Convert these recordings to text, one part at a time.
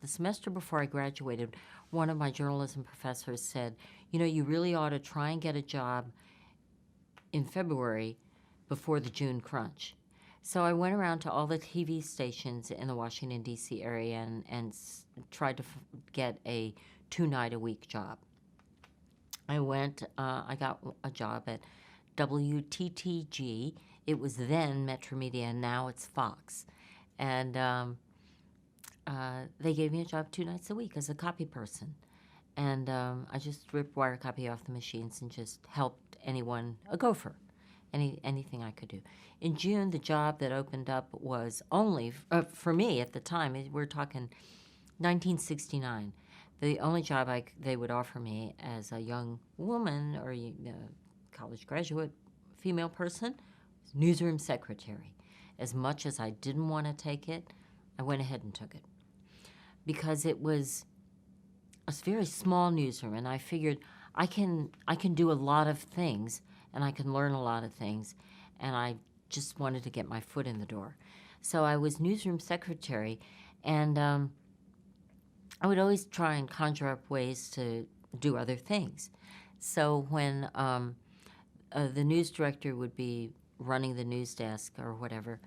The semester before I graduated, one of my journalism professors said, you really ought to try and get a job in February before the June crunch. So I went around to all the TV stations in the Washington, D.C. area and tried to get a 2-night-a-week job. I got a job at WTTG. It was then Metro Media, and now it's Fox. And they gave me a job 2 nights a week as a copy person. And I just ripped wire copy off the machines and just helped anyone, a gopher, anything I could do. In June, the job that opened up was only, for me at the time, we're talking 1969, the only job they would offer me as a young woman or college graduate female person was newsroom secretary. As much as I didn't want to take it, I went ahead and took it. Because it was a very small newsroom, and I figured I can do a lot of things, and I can learn a lot of things, and I just wanted to get my foot in the door. So I was newsroom secretary, and I would always try and conjure up ways to do other things. So when the news director would be running the news desk or whatever,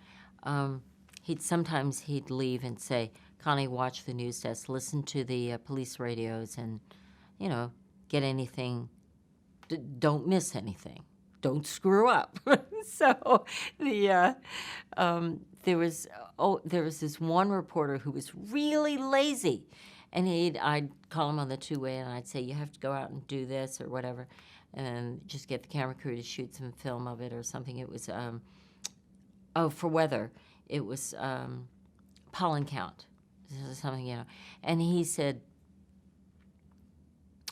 sometimes he'd leave and say, Connie, watch the news desk, listen to the police radios, and, get anything, don't miss anything. Don't screw up. So there was this one reporter who was really lazy, and I'd call him on the two-way, and I'd say, you have to go out and do this or whatever, and just get the camera crew to shoot some film of it or something. It was, for weather, it was pollen count, something, And he said,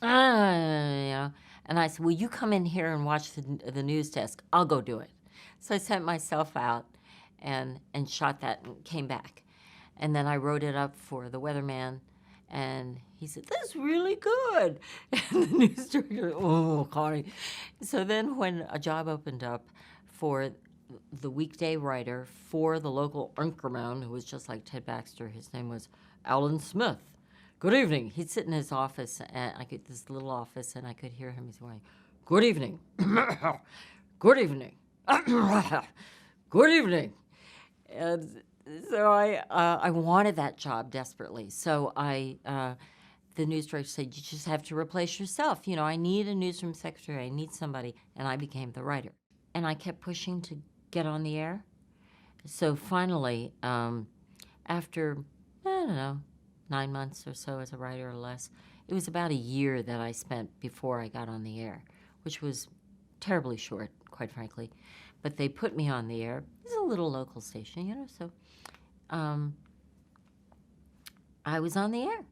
and I said, will you come in here and watch the news desk? I'll go do it. So I sent myself out and shot that and came back. And then I wrote it up for the weatherman, and he said, that's really good. And the news director, oh, Connie. So then when a job opened up for the weekday writer for the local anchorman, who was just like Ted Baxter, his name was Alan Smith. Good evening. He'd sit in his office, and this little office, and I could hear him. He's going, good evening. Good evening. Good evening. And so I wanted that job desperately. So the news director said, you just have to replace yourself. I need a newsroom secretary. I need somebody. And I became the writer. And I kept pushing to get on the air. So finally, after, I don't know, 9 months or so as a writer or less, it was about a year that I spent before I got on the air, which was terribly short, quite frankly. But they put me on the air. It's a little local station, so I was on the air.